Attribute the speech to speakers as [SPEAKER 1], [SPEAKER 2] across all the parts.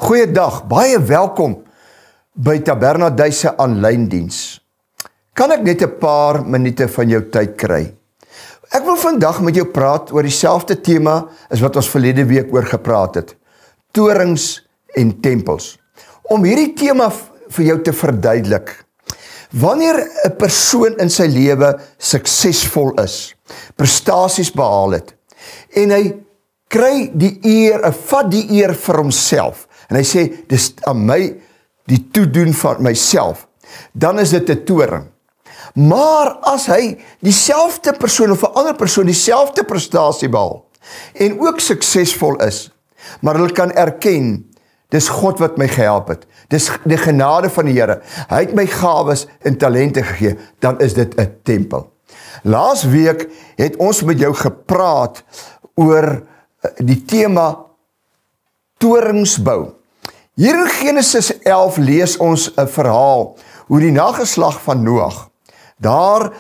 [SPEAKER 1] Goeiedag, baie welkom by Tabernaduis se aanlyn diens. Kan ek net 'n paar minute van jou tyd kry? Ek wil vandag met jou praat oor dieselfde tema as wat ons verlede week oor gepraat het. Torings en tempels. Om hierdie tema vir jou te verduidelik. Wanneer 'n persoon in sy lewe suksesvol is, prestasies behaal het, en hy kry die eer, vat die eer vir homself, en hy sê, dis aan my die toedoen van myself, dan is dit 'n toring. Maar as hy dieselfde persoon of 'n ander persoon dieselfde prestasie behaal, en ook suksesvol is, maar hulle kan erken, dis God wat my gehelp het, dis die genade van die Here, hy het my gawes en talente gegee, dan is dit 'n tempel. Laas week het ons met jou gepraat oor die tema toringsbou. Hier in Genesis 11 lees ons 'n verhaal hoe die nageslag van Noag daar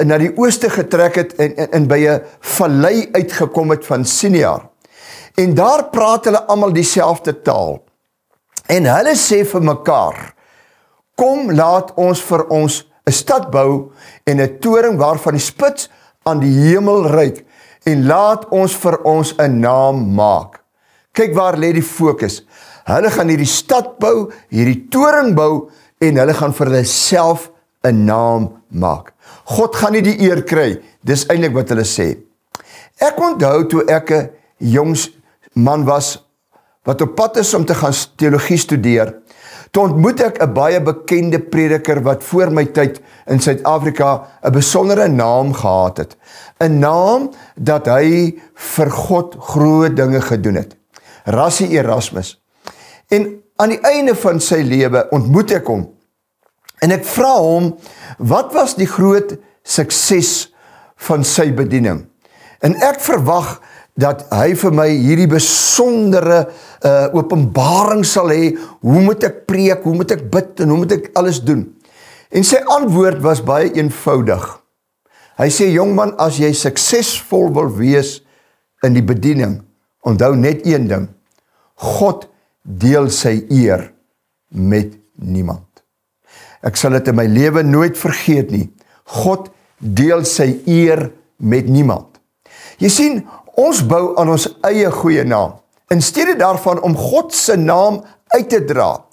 [SPEAKER 1] na die ooste getrek het en by 'n vallei uitgekom het van Sinear. En daar praat hulle almal dieselfde taal. En hulle sê vir mekaar, kom laat ons vir ons 'n stad bou en 'n toring waarvan die spits aan die hemel reik en laat ons vir ons 'n naam maak. Kyk waar lê die fokus. Hulle gaan hierdie stad bou, hierdie toring bou en hulle gaan vir hulle self 'n naam maak. God gaan nie die eer kry, dis eintlik wat hulle sê. Ek onthou toe ek 'n jong man was wat op pad is om te gaan teologie studeer, toe ontmoet ek 'n baie bekende prediker wat voor my tyd in Suid-Afrika 'n besondere naam gehad het. 'n Naam dat hy vir God groot dinge gedoen het. Rassie Erasmus. En aan die einde van sy lewe ontmoet ek hom. En ek vra hom, wat was die groot sukses van sy bediening? En ek verwag dat hy vir my hierdie besondere openbaring sal hê, hoe moet ek preek, hoe moet ek bid en hoe moet ek alles doen? En sy antwoord was baie eenvoudig. Hy sê, jongman, as jy suksesvol wil wees in die bediening, onthou net een ding, God deel sy eer met niemand. Ek sal dit in my lewe nooit vergeet nie. God deel sy eer met niemand. Jy sien, ons bou aan ons eie goeie naam, in steede daarvan om God se naam uit te dra.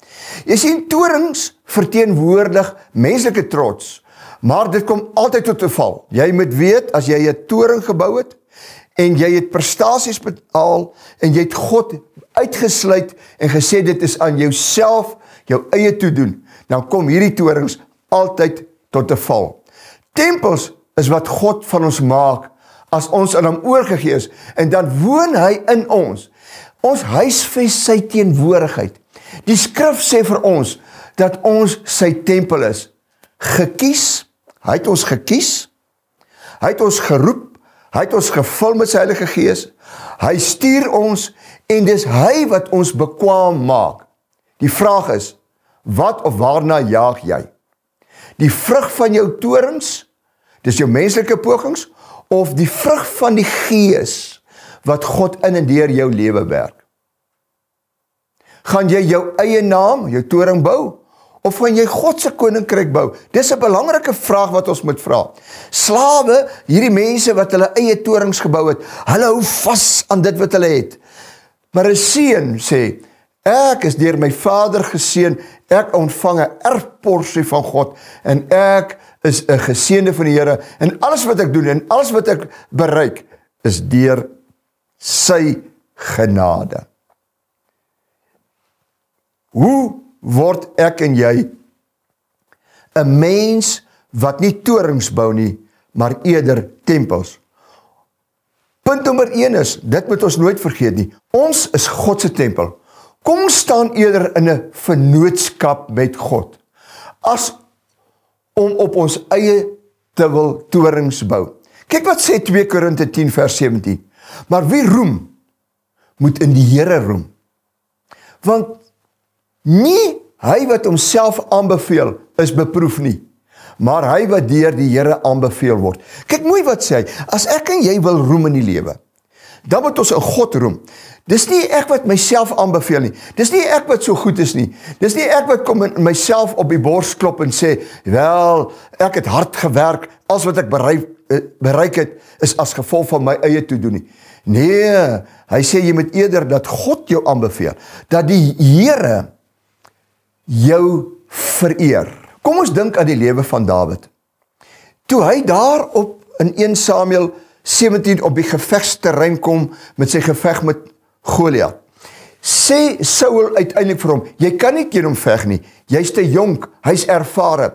[SPEAKER 1] Jy sien, torings verteenwoordig menslike trots, maar dit kom altyd tot 'n val. Jy moet weet, as jy 'n toring gebou het, en jy het prestasies behaal, en jy het God uitgesluit, en gesê dit is aan jouself, jou eie toedoen, dan kom hierdie torings altyd tot 'n val. Tempels is wat God van ons maak, as ons aan hom oorgegee is, en dan woon hy in ons. Ons huisves sy teenwoordigheid. Die skrif sê vir ons, dat ons sy tempel is. Gekies, hy het ons gekies, hy het ons geroep, hy het ons gevul met sy Heilige Gees, hy stuur ons, en dis hy wat ons bekwaam maak. Die vraag is, wat of waarna jaag jy? Die vrug van jou torings, dis jou menslike pogings, of die vrug van die Gees, wat God in en deur jou lewe werk? Gaan jy jou eie naam, jou toring bou, of gaan jy God se koninkryk bou? Dis 'n belangrike vraag wat ons moet vra. Slawe, hierdie mense wat hulle eie torings gebou het, hulle hou vas aan dit wat hulle het. Maar 'n seun sê, ek is deur my Vader geseën, ek ontvang 'n erfporsie van God, en ek is 'n geseënde van die Here, en alles wat ek doen, en alles wat ek bereik, is deur sy genade. Hoe word ek en jy 'n mens wat nie torings bou nie, maar eerder tempels? Punt nommer 1 is, dit moet ons nooit vergeet nie, ons is God se tempel. Kom ons staan eerder in 'n vennootskap met God, as om op ons eie te wil torings bou. Kyk wat sê 2 Korinte 10 vers 17, maar wie roem, moet in die Here roem. Want nie hy wat homself aanbeveel is beproef nie, maar hy wat deur die Here aanbeveel word. Kyk mooi wat sê hy, as ek en jy wil roem in die lewe, dan moet ons in God roem. Dis nie ek wat myself aanbeveel nie. Dis nie ek wat so goed is nie. Dis nie ek wat kom in myself op die bors klop en sê, wel, ek het hard gewerk, als wat ek bereik het, is as gevolg van my eie toedoen nie. Nee, hy sê jy moet eerder dat God jou aanbeveel, dat die Here jou vereer. Kom ons dink aan die lewe van Dawid. Toe hy daar op in 1 Samuel 17 op die gevegsterrein kom met sy geveg met Goliat, sê Saul uiteindelik vir hom, jy kan nie teen hom veg nie, jy's te jonk, hy's ervare.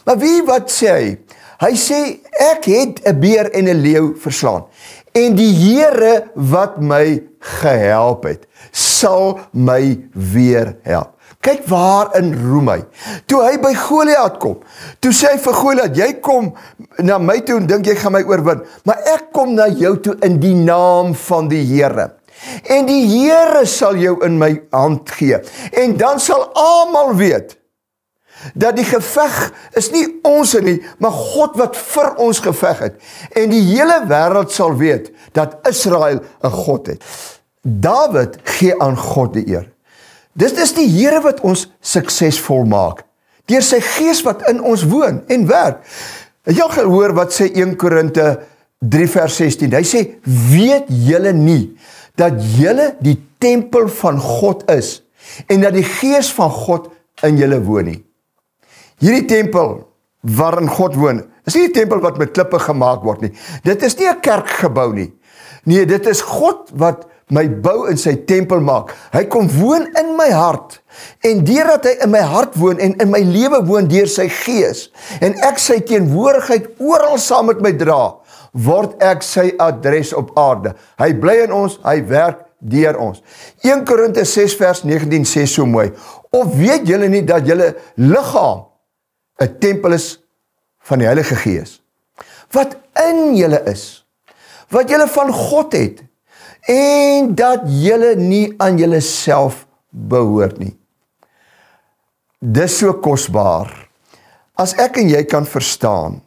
[SPEAKER 1] Maar wat sê hy? Hy sê, ek het 'n beer en 'n leeu verslaan, en die Here wat my gehelp het, sal my weer help. Kyk waarin roem hy. Toe hy by Goliat kom, toe sê hy vir Goliat, jy kom na my toe en dink jy gaan my oorwin, maar ek kom na jou toe in die naam van die Here. En die Here sal jou in my hand gee. En dan sal almal weet, dat die geveg is nie ons nie, maar God wat vir ons geveg het. En die hele wêreld sal weet, dat Israel 'n God het. Dawid gee aan God die eer. Dit is die Here wat ons suksesvol maak, deur sy gees wat in ons woon en werk. Het jy al gehoor wat sê 1 Korinte 3 vers 16? Hy sê, weet julle nie, dat julle die tempel van God is, en dat die gees van God in julle woon nie. Hierdie tempel waarin God woon, is nie die tempel wat met klippe gemaak word nie. Dit is nie 'n kerkgebou nie. Nee, dit is God wat my bou in sy tempel maak. Hy kom woon in my hart, en deurdat hy in my hart woon, en in my lewe woon deur sy gees, en ek sy teenwoordigheid oral saam met my dra, word ek sy adres op aarde. Hy bly in ons, hy werk deur ons. 1 Korinte 6 vers 19 sê so mooi, of weet julle nie dat julle liggaam 'n tempel is van die Heilige Gees, wat in julle is, wat julle van God het, en dat julle nie aan julle self behoort nie. Dis so kosbaar, as ek en jy kan verstaan,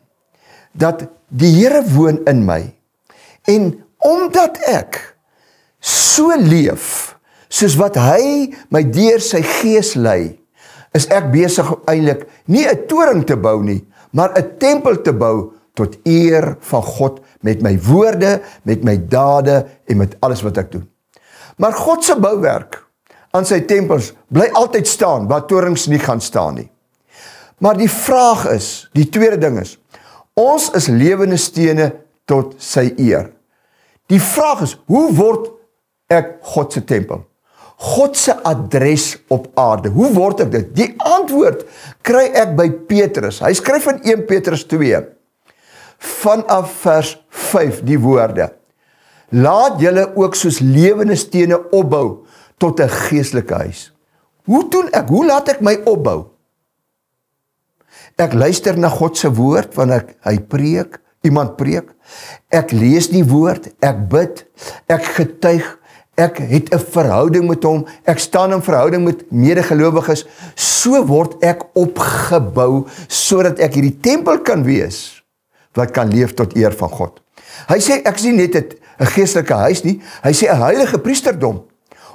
[SPEAKER 1] dat die Here woon in my, en omdat ek so leef, soos wat hy my deur sy gees lei, is ek besig eintlik nie 'n toring te bou nie, maar 'n tempel te bou tot eer van God met my woorde, met my dade en met alles wat ek doen. Maar God se bouwerk aan sy tempels bly altyd staan, waar torings nie gaan staan nie. Maar die vraag is, die tweede ding is, ons is lewende stene tot sy eer. Die vraag is, hoe word ek God se tempel? God se adres op aarde. Hoe word ek dit? Die antwoord kry ek by Petrus. Hy skryf in 1 Petrus 2, vanaf vers 5 die woorde, laat julle ook soos lewende stene opbou tot 'n geestelike huis. Hoe doen ek? Hoe laat ek my opbou? Ek luister na God se woord, wanneer hy preek, iemand preek. Ek lees die woord, ek bid, ek getuig, ek het 'n verhouding met hom, ek staan in verhouding met medegelowiges, so word ek opgebou, sodat ek hierdie tempel kan wees, wat kan leef tot eer van God. Hy sê, ek is nie net 'n geestelike huis nie, hy sê 'n heilige priesterdom,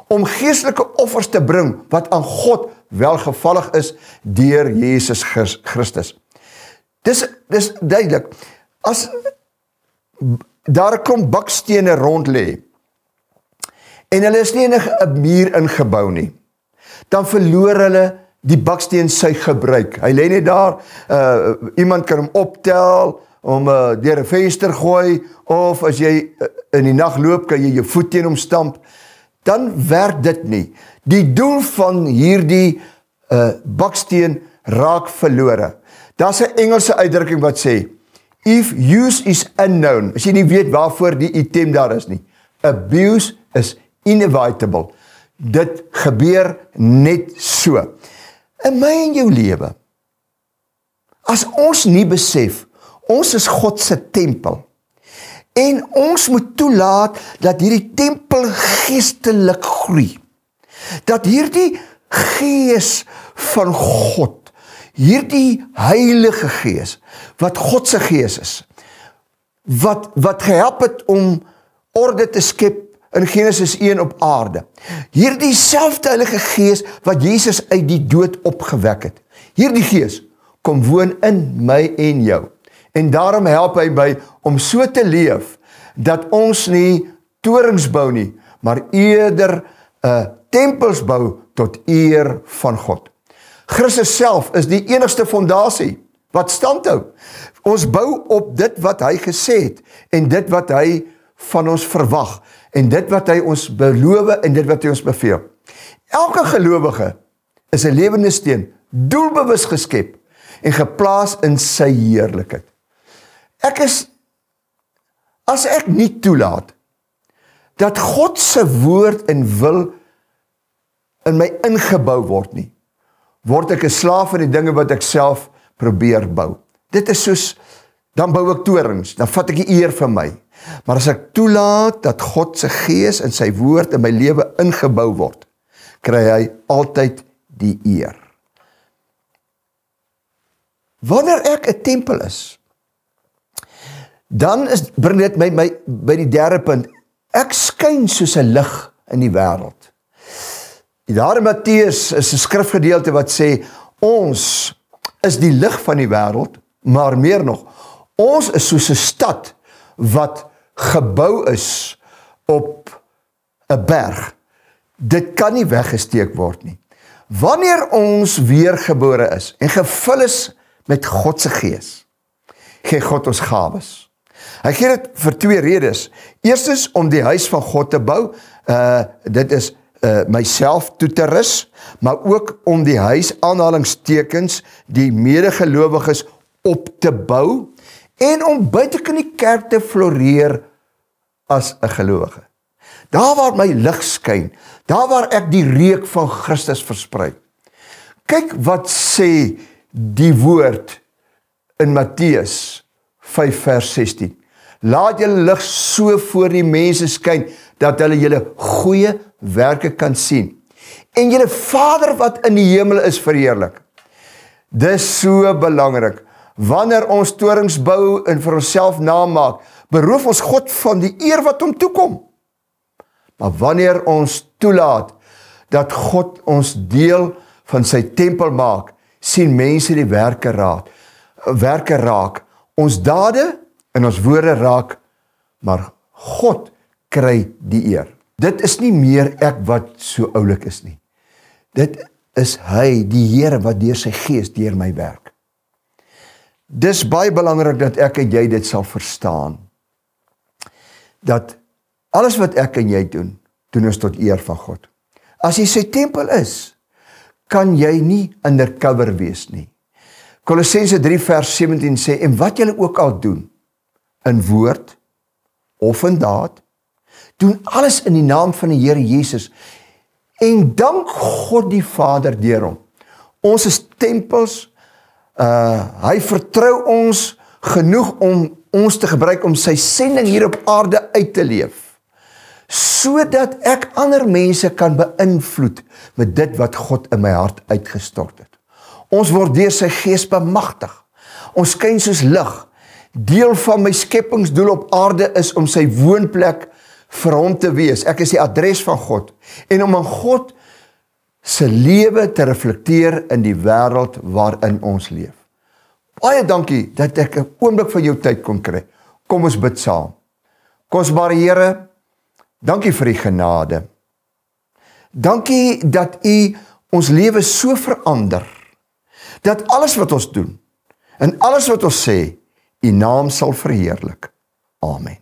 [SPEAKER 1] om geestelike offers te bring, wat aan God welgevallig is, deur Jesus Christus. Dis duidelik, as daar 'n klomp bakstene rond lê, en hulle is nie in 'n muur ingebou nie, dan verloor hulle die baksteen sy gebruik. Hy lê net daar, iemand kan hom optel, om deur 'n venster gooi, of as jy in die nag loop, kan jy jou voet teen hom stamp, dan werk dit nie. Die doel van hierdie baksteen raak verlore. Daar's 'n Engelse uitdrukking wat sê, if use is unknown, as jy nie weet waarvoor die item daar is nie, abuse is inevitable. Dit gebeur net so. In my en jou lewe, as ons nie besef, ons is God se tempel, en ons moet toelaat, dat hierdie tempel geestelik groei, dat hierdie gees van God, hierdie heilige gees, wat God se gees is, wat gehelp het om orde te skep in Genesis 1 op aarde. Hierdie selfde Heilige Gees wat Jesus uit die dood opgewek het. Hierdie Gees kom woon in my en jou. En daarom help hy my om so te leef, dat ons nie torings bou nie, maar eerder tempels bou tot eer van God. Christus self is die enigste fondasie wat standhou. Ons bou op dit wat hy gesê het, en dit wat hy van ons verwag, en dit wat hy ons beloof, en dit wat hy ons beveel. Elke gelowige is 'n lewende steen, doelbewus geskep, en geplaas in sy heerlikheid. As ek nie toelaat, dat God se woord en wil in my ingebou word nie, word ek 'n slaaf van die dinge wat ek self probeer bou. Dit is soos, dan bou ek torings, dan vat ek die eer vir my. Maar as ek toelaat dat God se gees en sy woord in my lewe ingebou word, kry hy altyd die eer. Wanneer ek 'n tempel is, dan bring dit my by die derde punt. Ek skyn soos 'n lig in die wêreld. Daar in Matteus is 'n skrifgedeelte wat sê, ons is die lig van die wêreld, maar meer nog, ons is soos 'n stad wat gebou is op 'n berg. Dit kan nie weggesteek word nie. Wanneer ons weergebore is en gevul is met God se gees, gee God ons gawes. Hy gee dit vir twee redes. Eerstens om die huis van God te bou, dit is myself toe te rus, maar ook om die huis, aanhalingstekens, die medegelowiges op te bou, en om buite in die kerk te floreer as 'n gelowige. Daar waar my lig skyn, daar waar ek die reuk van Christus versprei. Kyk wat sê die woord in Matteus 5 vers 16. Laat julle lig so voor die mense skyn, dat hulle julle goeie werke kan sien. En julle Vader wat in die hemel is verheerlik. Dis so belangrik. Wanneer ons torings bou en vir onsself namaak, beroof ons God van die eer wat hom toekom. Maar wanneer ons toelaat dat God ons deel van sy tempel maak, sien mense die werke raak. Ons dade en ons woorde raak, maar God kry die eer. Dit is nie meer ek wat so oulik is nie. Dit is hy, die Here, wat deur sy gees deur my werk. Dis baie belangrik dat ek en jy dit sal verstaan. Dat alles wat ek en jy doen ons tot eer van God. As jy sy tempel is, kan jy nie undercover wees nie. Kolossense 3 vers 17 sê, en wat julle ook al doen, in woord of in daad, doen alles in die naam van die Here Jesus, en dank God die Vader deur hom. Ons is tempels, hy vertrou ons genoeg om ons te gebruik om sy sending hier op aarde uit te leef, sodat ek ander mense kan beïnvloed met dit wat God in my hart uitgestort het. Ons word deur sy gees bemagtig. Ons skyn soos lig. Deel van my skepingsdoel op aarde is om sy woonplek vir hom te wees. Ek is die adres van God. En om aan God se lewe te reflekteer in die wêreld waarin ons leef. Baie dankie dat ek 'n oomblik van jou tyd kon kry. Kom ons bid saam. Kosbare Here, dankie vir die genade. Dankie dat U ons lewe so verander, dat alles wat ons doen, en alles wat ons sê, U naam sal verheerlik. Amen.